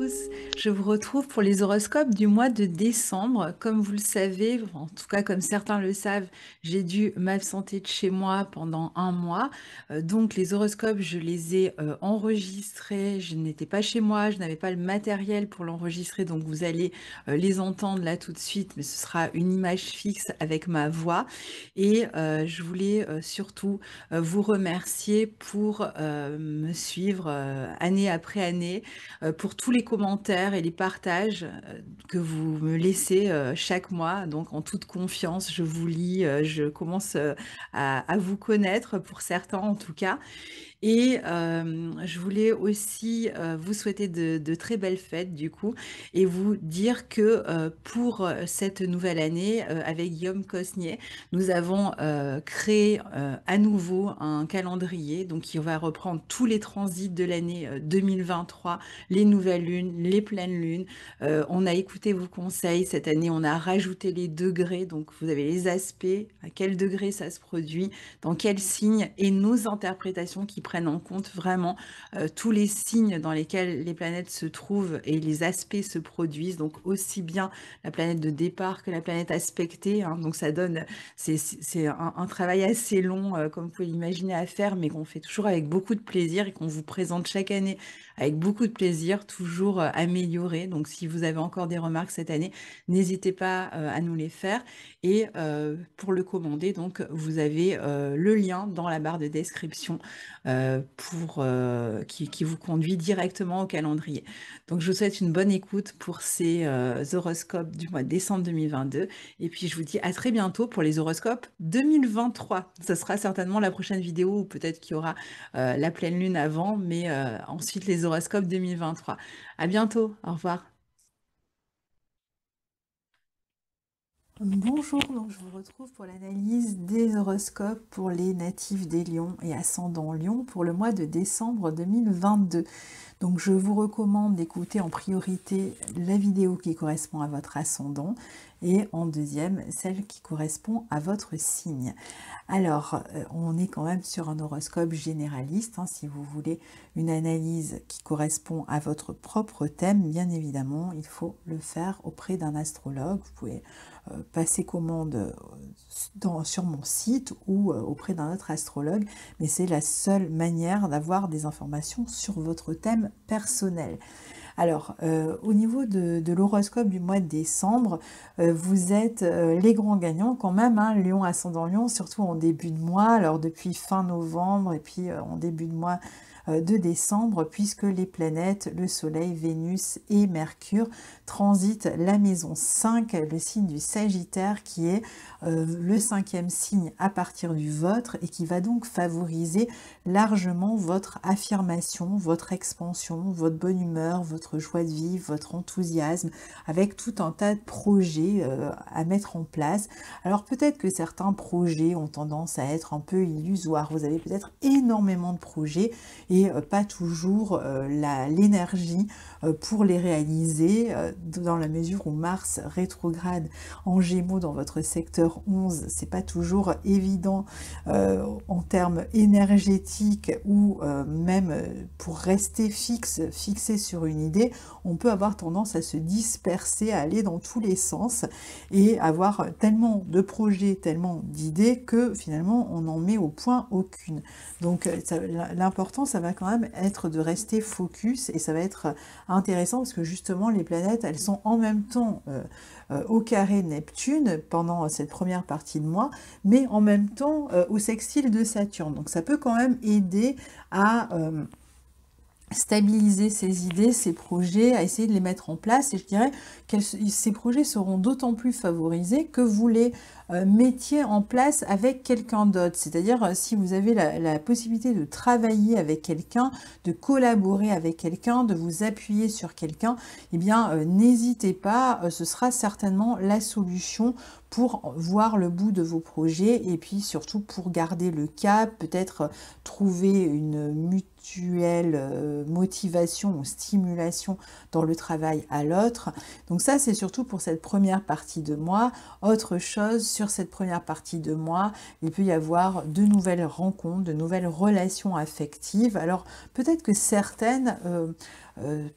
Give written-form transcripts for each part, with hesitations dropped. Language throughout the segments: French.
tous, je vous retrouve pour les horoscopes du mois de décembre. Comme vous le savez, en tout cas comme certains le savent, j'ai dû m'absenter de chez moi pendant un mois. Donc les horoscopes, je les ai enregistrés, je n'étais pas chez moi, je n'avais pas le matériel pour l'enregistrer, donc vous allez les entendre là tout de suite, mais ce sera une image fixe avec ma voix. Et je voulais surtout vous remercier pour me suivre année après année, pour tous les commentaires et les partages que vous me laissez chaque mois. Donc en toute confiance, je vous lis, je commence à vous connaître, pour certains en tout cas. Et je voulais aussi vous souhaiter de très belles fêtes du coup et vous dire que pour cette nouvelle année, avec Guillaume Cosnier, nous avons créé à nouveau un calendrier donc qui va reprendre tous les transits de l'année 2023, les nouvelles lunes, les pleines lunes. On a écouté vos conseils cette année, on a rajouté les degrés, donc vous avez les aspects, à quel degré ça se produit, dans quel signe, et nos interprétations qui prennent en compte vraiment tous les signes dans lesquels les planètes se trouvent et les aspects se produisent, donc aussi bien la planète de départ que la planète aspectée, hein. Donc ça donne, c'est un travail assez long, comme vous pouvez l'imaginer, à faire, mais qu'on fait toujours avec beaucoup de plaisir et qu'on vous présente chaque année avec beaucoup de plaisir, toujours amélioré. Donc si vous avez encore des remarques cette année, n'hésitez pas à nous les faire. Et pour le commander, donc vous avez le lien dans la barre de description qui vous conduit directement au calendrier. Donc je vous souhaite une bonne écoute pour ces horoscopes du mois de décembre 2022. Et puis je vous dis à très bientôt pour les horoscopes 2023. Ce sera certainement la prochaine vidéo, ou peut-être qu'il y aura la pleine lune avant, mais ensuite les horoscopes 2023. À bientôt, au revoir. Bonjour, donc je vous retrouve pour l'analyse des horoscopes pour les natifs des Lions et ascendants Lion pour le mois de décembre 2022. Donc je vous recommande d'écouter en priorité la vidéo qui correspond à votre ascendant et en deuxième celle qui correspond à votre signe. Alors on est quand même sur un horoscope généraliste, hein, si vous voulez une analyse qui correspond à votre propre thème, bien évidemment il faut le faire auprès d'un astrologue. Vous pouvez passer commande sur mon site ou auprès d'un autre astrologue, mais c'est la seule manière d'avoir des informations sur votre thème personnel. Alors, au niveau de l'horoscope du mois de décembre, vous êtes les grands gagnants quand même, hein, Lion, ascendant Lion, surtout en début de mois, alors depuis fin novembre et puis en début de mois de décembre, puisque les planètes, le Soleil, Vénus et Mercure transitent la maison 5, le signe du Sagittaire, qui est le 5e signe à partir du vôtre et qui va donc favoriser largement votre affirmation, votre expansion, votre bonne humeur, votre joie de vivre, votre enthousiasme, avec tout un tas de projets à mettre en place. Alors peut-être que certains projets ont tendance à être un peu illusoires, vous avez peut-être énormément de projets et pas toujours l'énergie pour les réaliser, dans la mesure où Mars rétrograde en Gémeaux dans votre secteur 11, c'est pas toujours évident en termes énergétiques ou même pour rester fixé sur une idée, on peut avoir tendance à se disperser, à aller dans tous les sens et avoir tellement de projets, tellement d'idées que finalement on n'en met au point aucune. Donc l'important, ça va quand même être de rester focus, et ça va être intéressant parce que justement les planètes, elles sont en même temps au carré Neptune pendant cette première partie de mois, mais en même temps au sextile de Saturne. Donc ça peut quand même aider à stabiliser ces idées, ces projets, à essayer de les mettre en place. Et je dirais que ces projets seront d'autant plus favorisés que vous les mettiez en place avec quelqu'un d'autre. C'est-à-dire si vous avez la possibilité de travailler avec quelqu'un, de collaborer avec quelqu'un, de vous appuyer sur quelqu'un, eh bien n'hésitez pas, ce sera certainement la solution pour voir le bout de vos projets et puis surtout pour garder le cap, peut-être trouver une éventuelle motivation ou stimulation dans le travail à l'autre. Donc ça, c'est surtout pour cette première partie de mois. Autre chose, sur cette première partie de mois, il peut y avoir de nouvelles rencontres, de nouvelles relations affectives. Alors peut-être que certaines,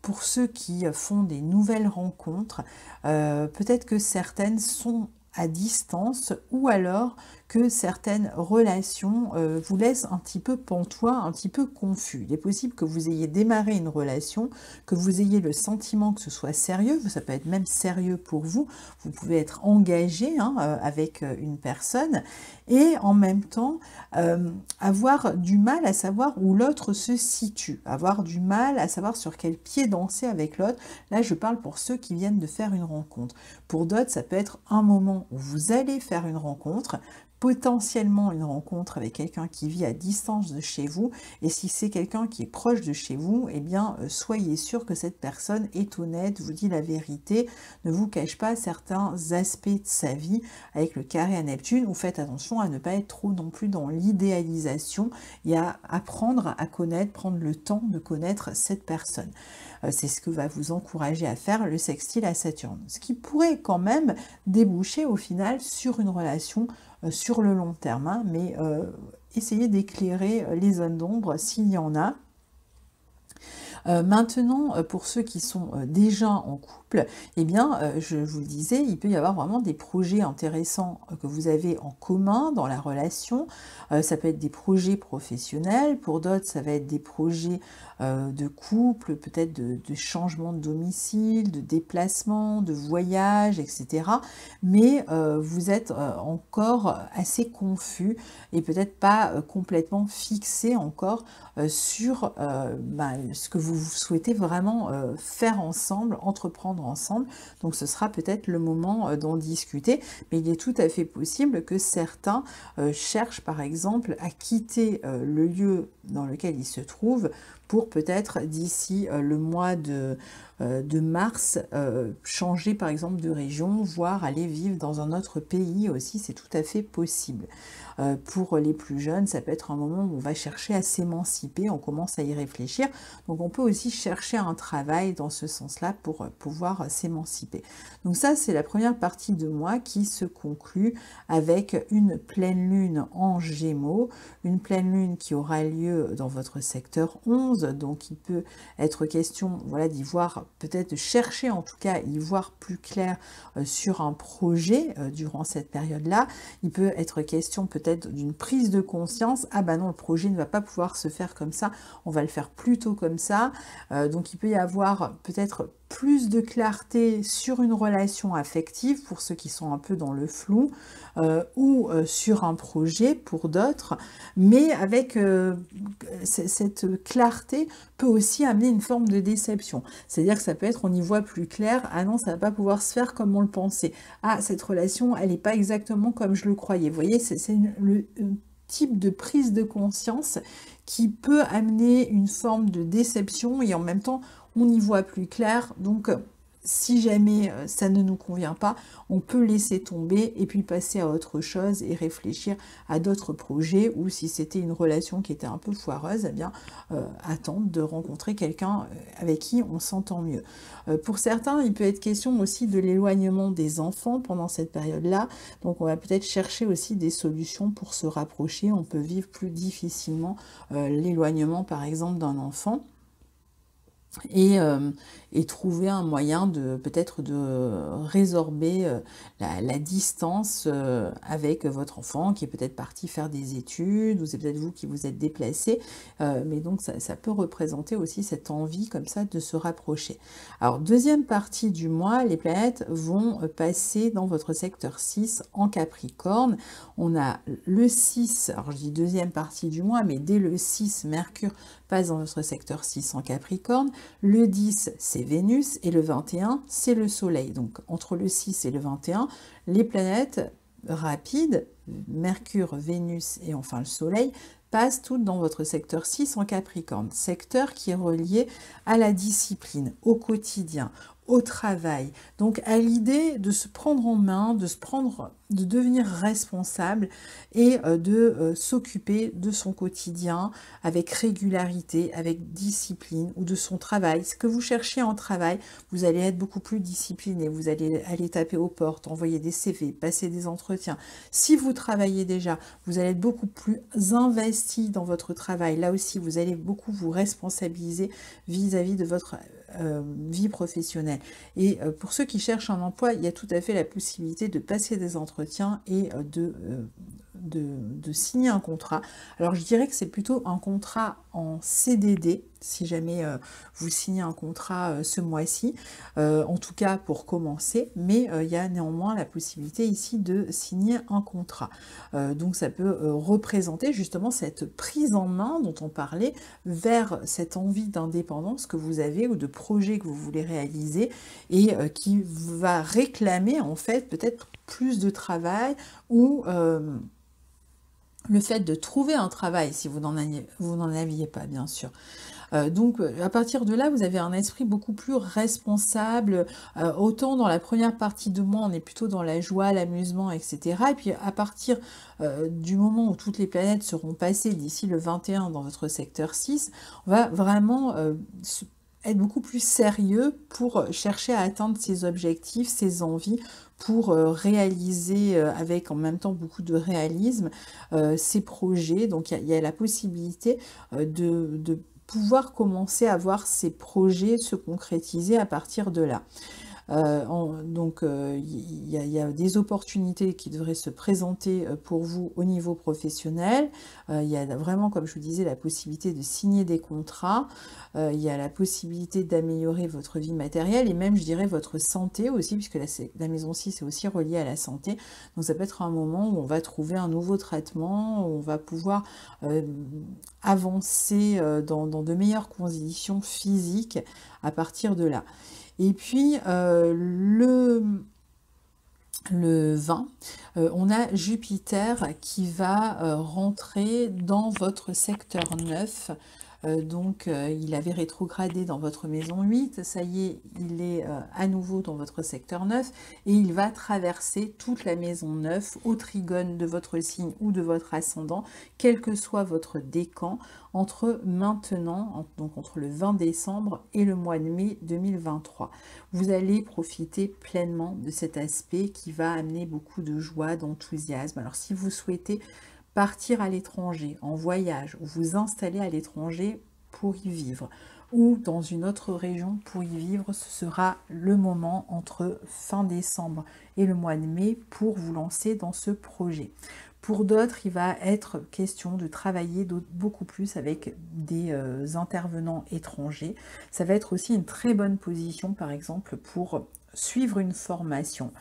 pour ceux qui font des nouvelles rencontres, peut-être que certaines sont à distance, ou alors que certaines relations vous laissent un petit peu pantois, un petit peu confus. Il est possible que vous ayez démarré une relation, que vous ayez le sentiment que ce soit sérieux, ça peut être même sérieux pour vous, vous pouvez être engagé avec une personne, et en même temps avoir du mal à savoir où l'autre se situe, avoir du mal à savoir sur quel pied danser avec l'autre. Là, je parle pour ceux qui viennent de faire une rencontre. Pour d'autres, ça peut être un moment où vous allez faire une rencontre, potentiellement une rencontre avec quelqu'un qui vit à distance de chez vous, et si c'est quelqu'un qui est proche de chez vous, eh bien soyez sûr que cette personne est honnête, vous dit la vérité, ne vous cache pas certains aspects de sa vie. Avec le carré à Neptune, vous faites attention à ne pas être trop non plus dans l'idéalisation et à apprendre à connaître, prendre le temps de connaître cette personne. C'est ce que va vous encourager à faire le sextile à Saturne, ce qui pourrait quand même déboucher au final sur une relation sur le long terme, mais essayez d'éclairer les zones d'ombre s'il y en a. Maintenant, pour ceux qui sont déjà en couple, eh bien, je vous le disais, il peut y avoir vraiment des projets intéressants que vous avez en commun dans la relation. Ça peut être des projets professionnels, pour d'autres, ça va être des projets de couple, peut-être de changement de domicile, de déplacement, de voyage, etc. Mais vous êtes encore assez confus et peut-être pas complètement fixé encore sur ce que vous souhaitez vraiment faire ensemble, entreprendre ensemble. Donc ce sera peut-être le moment d'en discuter, mais il est tout à fait possible que certains cherchent par exemple à quitter le lieu dans lequel ils se trouvent pour peut-être d'ici le mois de mars changer par exemple de région, voire aller vivre dans un autre pays aussi, c'est tout à fait possible. Pour les plus jeunes, ça peut être un moment où on va chercher à s'émanciper, on commence à y réfléchir, donc on peut aussi chercher un travail dans ce sens-là pour pouvoir s'émanciper. Donc ça, c'est la première partie de mois qui se conclut avec une pleine lune en Gémeaux, une pleine lune qui aura lieu dans votre secteur 11, donc il peut être question, voilà, d'y voir, peut-être de chercher en tout cas, y voir plus clair sur un projet durant cette période-là. Il peut être question peut-être d'une prise de conscience, ah ben non, le projet ne va pas pouvoir se faire comme ça, on va le faire plutôt comme ça. Donc il peut y avoir peut-être plus de clarté sur une relation affective pour ceux qui sont un peu dans le flou, ou sur un projet pour d'autres, mais avec cette clarté peut aussi amener une forme de déception. C'est-à-dire que ça peut être, on y voit plus clair, ah non, ça va pas pouvoir se faire comme on le pensait. Ah, cette relation, elle n'est pas exactement comme je le croyais. Vous voyez, c'est le type de prise de conscience qui peut amener une forme de déception et en même temps, on y voit plus clair. Donc, si jamais ça ne nous convient pas, on peut laisser tomber et puis passer à autre chose et réfléchir à d'autres projets, ou si c'était une relation qui était un peu foireuse, eh bien attendre de rencontrer quelqu'un avec qui on s'entend mieux. Pour certains, il peut être question aussi de l'éloignement des enfants pendant cette période-là, donc on va peut-être chercher aussi des solutions pour se rapprocher. On peut vivre plus difficilement l'éloignement par exemple d'un enfant. Et trouver un moyen de peut-être de résorber la distance avec votre enfant qui est peut-être parti faire des études, ou c'est peut-être vous qui vous êtes déplacé, mais donc ça peut représenter aussi cette envie comme ça de se rapprocher. Alors deuxième partie du mois, les planètes vont passer dans votre secteur 6 en Capricorne. On a le 6, alors je dis deuxième partie du mois, mais dès le 6, Mercure passe dans votre secteur 6 en Capricorne. Le 10, c'est Vénus, et le 21, c'est le Soleil. Donc, entre le 6 et le 21, les planètes rapides, Mercure, Vénus et enfin le Soleil, passent toutes dans votre secteur 6 en Capricorne. Secteur qui est relié à la discipline, au quotidien, au travail. Donc à l'idée de se prendre en main, de devenir responsable et de s'occuper de son quotidien avec régularité, avec discipline, ou de son travail. Ce que vous cherchez en travail, vous allez être beaucoup plus discipliné, vous allez aller taper aux portes, envoyer des CV, passer des entretiens. Si vous travaillez déjà, vous allez être beaucoup plus investi dans votre travail. Là aussi, vous allez beaucoup vous responsabiliser vis-à-vis de votre vie professionnelle. Et pour ceux qui cherchent un emploi, il y a tout à fait la possibilité de passer des entretiens et de signer un contrat. Alors je dirais que c'est plutôt un contrat en CDD, si jamais vous signez un contrat ce mois-ci, en tout cas pour commencer, mais il y a néanmoins la possibilité ici de signer un contrat. Donc ça peut représenter justement cette prise en main dont on parlait vers cette envie d'indépendance que vous avez ou de projet que vous voulez réaliser et qui va réclamer en fait peut-être plus de travail ou le fait de trouver un travail si vous n'en aviez pas, bien sûr. Donc à partir de là, vous avez un esprit beaucoup plus responsable. Autant dans la première partie de mois, on est plutôt dans la joie, l'amusement, etc. Et puis à partir du moment où toutes les planètes seront passées d'ici le 21 dans votre secteur 6, on va vraiment être beaucoup plus sérieux pour chercher à atteindre ses objectifs, ses envies, pour réaliser avec en même temps beaucoup de réalisme ses projets. Donc il y a la possibilité de pouvoir commencer à voir ces projets se concrétiser à partir de là. Donc il y a des opportunités qui devraient se présenter pour vous au niveau professionnel. Il y a vraiment, comme je vous disais, la possibilité de signer des contrats. Il y a la possibilité d'améliorer votre vie matérielle et même, je dirais, votre santé aussi, puisque la maison 6 est aussi reliée à la santé. Donc ça peut être un moment où on va trouver un nouveau traitement, où on va pouvoir avancer dans de meilleures conditions physiques à partir de là. Et puis le 20, on a Jupiter qui va rentrer dans votre secteur 9. Donc il avait rétrogradé dans votre maison 8, ça y est, il est à nouveau dans votre secteur 9 et il va traverser toute la maison 9 au trigone de votre signe ou de votre ascendant, quel que soit votre décan, entre maintenant, donc entre le 20 décembre et le mois de mai 2023. Vous allez profiter pleinement de cet aspect qui va amener beaucoup de joie, d'enthousiasme. Alors si vous souhaitez partir à l'étranger, en voyage, ou vous installer à l'étranger pour y vivre, ou dans une autre région pour y vivre, ce sera le moment entre fin décembre et le mois de mai pour vous lancer dans ce projet. Pour d'autres, il va être question de travailler beaucoup plus avec des intervenants étrangers. Ça va être aussi une très bonne position, par exemple, pour suivre une formation,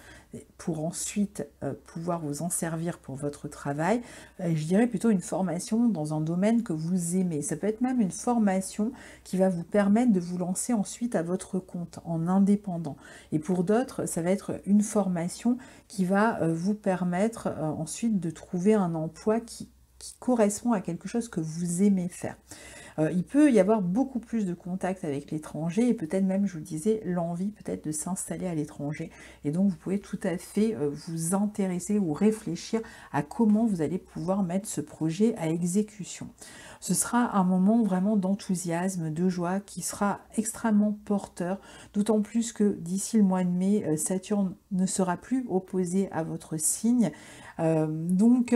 pour ensuite pouvoir vous en servir pour votre travail. Je dirais plutôt une formation dans un domaine que vous aimez. Ça peut être même une formation qui va vous permettre de vous lancer ensuite à votre compte, en indépendant. Et pour d'autres, ça va être une formation qui va vous permettre ensuite de trouver un emploi qui correspond à quelque chose que vous aimez faire. Il peut y avoir beaucoup plus de contact avec l'étranger et peut-être même, je vous le disais, l'envie peut-être de s'installer à l'étranger. Et donc, vous pouvez tout à fait vous intéresser ou réfléchir à comment vous allez pouvoir mettre ce projet à exécution. Ce sera un moment vraiment d'enthousiasme, de joie qui sera extrêmement porteur, d'autant plus que d'ici le mois de mai, Saturne ne sera plus opposé à votre signe. Donc,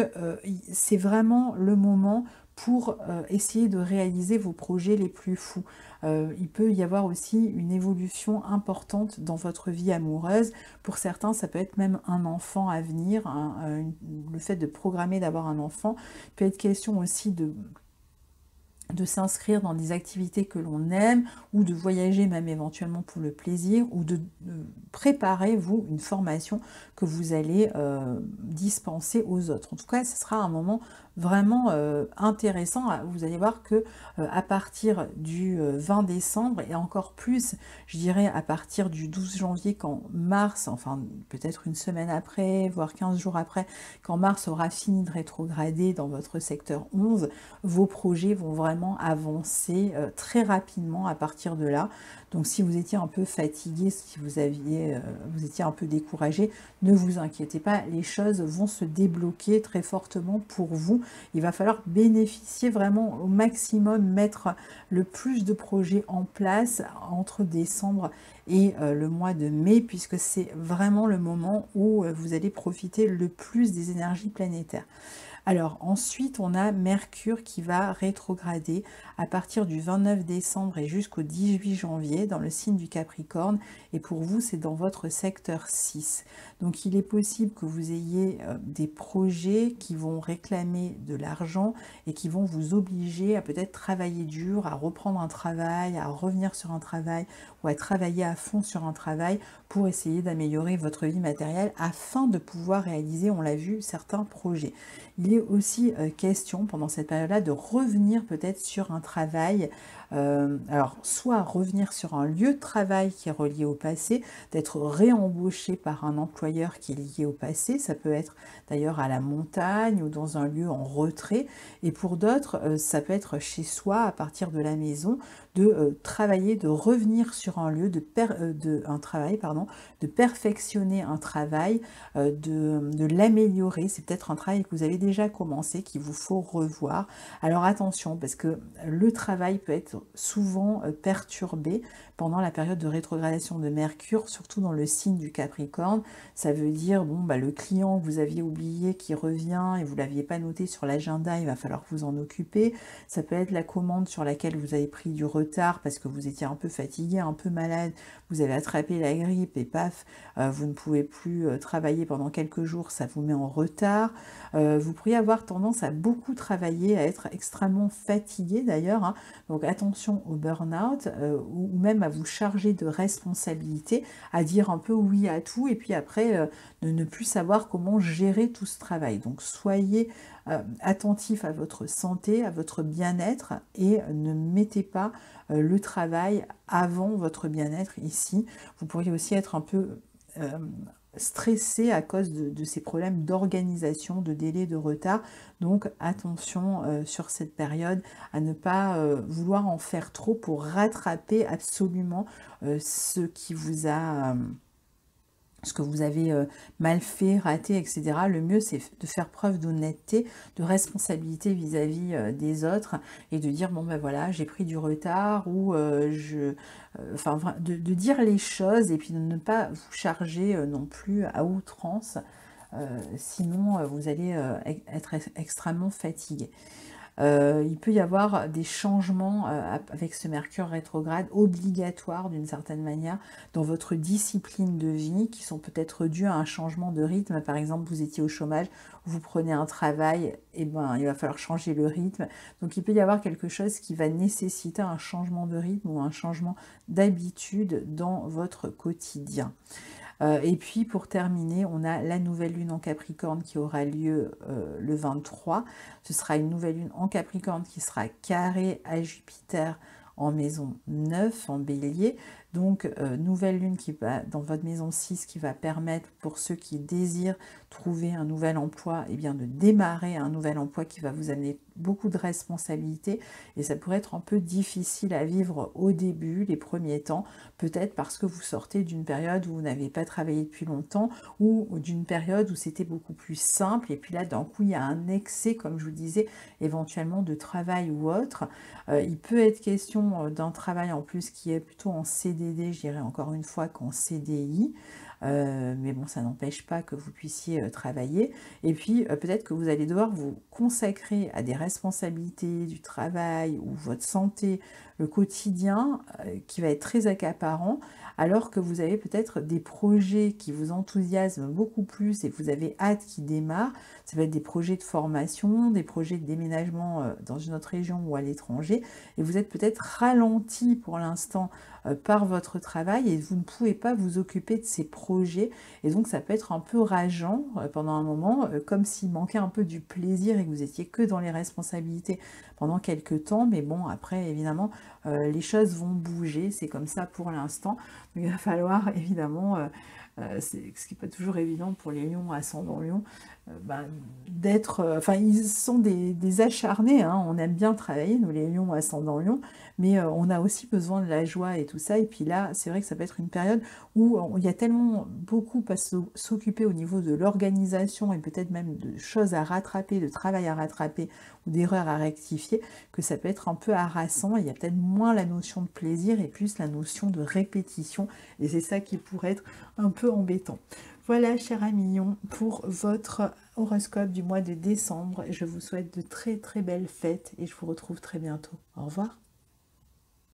c'est vraiment le moment pour essayer de réaliser vos projets les plus fous. Il peut y avoir aussi une évolution importante dans votre vie amoureuse. Pour certains, ça peut être même un enfant à venir, le fait de programmer d'avoir un enfant. Il peut être question aussi de s'inscrire dans des activités que l'on aime, ou de voyager même éventuellement pour le plaisir, ou de préparer, vous, une formation que vous allez dispenser aux autres. En tout cas, ce sera un moment vraiment intéressant. Vous allez voir que à partir du 20 décembre, et encore plus, je dirais à partir du 12 janvier, quand Mars, enfin peut-être une semaine après, voire 15 jours après, quand Mars aura fini de rétrograder dans votre secteur 11, vos projets vont vraiment vraiment avancer très rapidement à partir de là. Donc si vous étiez un peu fatigué, si vous étiez un peu découragé, ne vous inquiétez pas, les choses vont se débloquer très fortement pour vous. Il va falloir bénéficier vraiment au maximum, mettre le plus de projets en place entre décembre et le mois de mai, puisque c'est vraiment le moment où vous allez profiter le plus des énergies planétaires. Alors ensuite, on a Mercure qui va rétrograder à partir du 29 décembre et jusqu'au 18 janvier dans le signe du Capricorne. Et pour vous, c'est dans votre secteur 6. Donc il est possible que vous ayez des projets qui vont réclamer de l'argent et qui vont vous obliger à peut-être travailler dur, à reprendre un travail, à revenir sur un travail ou à travailler à fond sur un travail pour essayer d'améliorer votre vie matérielle afin de pouvoir réaliser, on l'a vu, certains projets. Il est aussi question pendant cette période-là de revenir peut-être sur un travail, alors soit revenir sur un lieu de travail qui est relié au passé, d'être réembauché par un employeur qui est lié au passé, ça peut être d'ailleurs à la montagne ou dans un lieu en retrait, et pour d'autres, ça peut être chez soi, à partir de la maison, de travailler, de revenir sur un lieu, de perfectionner un travail, de l'améliorer. C'est peut-être un travail que vous avez déjà commencé, qu'il vous faut revoir. Alors attention, parce que le travail peut être souvent perturbé pendant la période de rétrogradation de Mercure, surtout dans le signe du Capricorne. Ça veut dire, bon, le client que vous aviez oublié qui revient et vous ne l'aviez pas noté sur l'agenda, il va falloir vous en occuper. Ça peut être la commande sur laquelle vous avez pris du retard parce que vous étiez un peu fatigué, un peu malade, vous avez attrapé la grippe et paf, vous ne pouvez plus travailler pendant quelques jours, ça vous met en retard. Vous pourriez avoir tendance à beaucoup travailler, à être extrêmement fatigué d'ailleurs, hein. Donc attention au burn-out ou même à vous charger de responsabilités, à dire un peu oui à tout et puis après de ne plus savoir comment gérer tout ce travail. Donc soyez attentif à votre santé, à votre bien-être et ne mettez pas le travail avant votre bien-être ici. Vous pourriez aussi être un peu stressé à cause de ces problèmes d'organisation, de délai, de retard. Donc attention sur cette période à ne pas vouloir en faire trop pour rattraper absolument ce qui vous a... ce que vous avez mal fait, raté, etc. Le mieux, c'est de faire preuve d'honnêteté, de responsabilité vis-à-vis des autres et de dire, bon ben voilà, j'ai pris du retard ou de dire les choses et puis de ne pas vous charger non plus à outrance, sinon vous allez être extrêmement fatigué. Il peut y avoir des changements avec ce Mercure rétrograde obligatoires d'une certaine manière dans votre discipline de vie qui sont peut-être dus à un changement de rythme. Par exemple, vous étiez au chômage, vous prenez un travail, et ben il va falloir changer le rythme. Donc il peut y avoir quelque chose qui va nécessiter un changement de rythme ou un changement d'habitude dans votre quotidien. Et puis pour terminer, on a la nouvelle lune en Capricorne qui aura lieu le 23. Ce sera une nouvelle lune en Capricorne qui sera carrée à Jupiter en maison 9, en bélier. Donc nouvelle lune qui va dans votre maison 6 qui va permettre pour ceux qui désirent trouver un nouvel emploi, et bien de démarrer un nouvel emploi qui va vous amener beaucoup de responsabilités et ça pourrait être un peu difficile à vivre au début, les premiers temps, peut-être parce que vous sortez d'une période où vous n'avez pas travaillé depuis longtemps ou d'une période où c'était beaucoup plus simple et puis là d'un coup il y a un excès, comme je vous disais, éventuellement de travail ou autre. Il peut être question d'un travail en plus qui est plutôt en CDD, je dirais encore une fois qu'en CDI. Mais bon, ça n'empêche pas que vous puissiez travailler. Et puis, peut-être que vous allez devoir vous consacrer à des responsabilités du travail ou votre santé, le quotidien, qui va être très accaparant, alors que vous avez peut-être des projets qui vous enthousiasment beaucoup plus et que vous avez hâte qu'ils démarrent. Ça va être des projets de formation, des projets de déménagement dans une autre région ou à l'étranger. Et vous êtes peut-être ralenti pour l'instant par votre travail et vous ne pouvez pas vous occuper de ces projets et donc ça peut être un peu rageant pendant un moment, comme s'il manquait un peu du plaisir et que vous étiez que dans les responsabilités pendant quelques temps, mais bon après évidemment les choses vont bouger, c'est comme ça pour l'instant, il va falloir évidemment ce qui n'est pas toujours évident pour les lions ascendant lion, d'être, enfin ils sont des acharnés, hein, on aime bien travailler, nous les lions ascendant lion, mais on a aussi besoin de la joie et tout ça, et puis là c'est vrai que ça peut être une période où il y a tellement beaucoup à s'occuper au niveau de l'organisation et peut-être même de choses à rattraper, de travail à rattraper ou d'erreurs à rectifier, que ça peut être un peu harassant, il y a peut-être moins la notion de plaisir et plus la notion de répétition, et c'est ça qui pourrait être un peu embêtant. Voilà, cher ami lion, pour votre horoscope du mois de décembre. Je vous souhaite de très très belles fêtes et je vous retrouve très bientôt. Au revoir.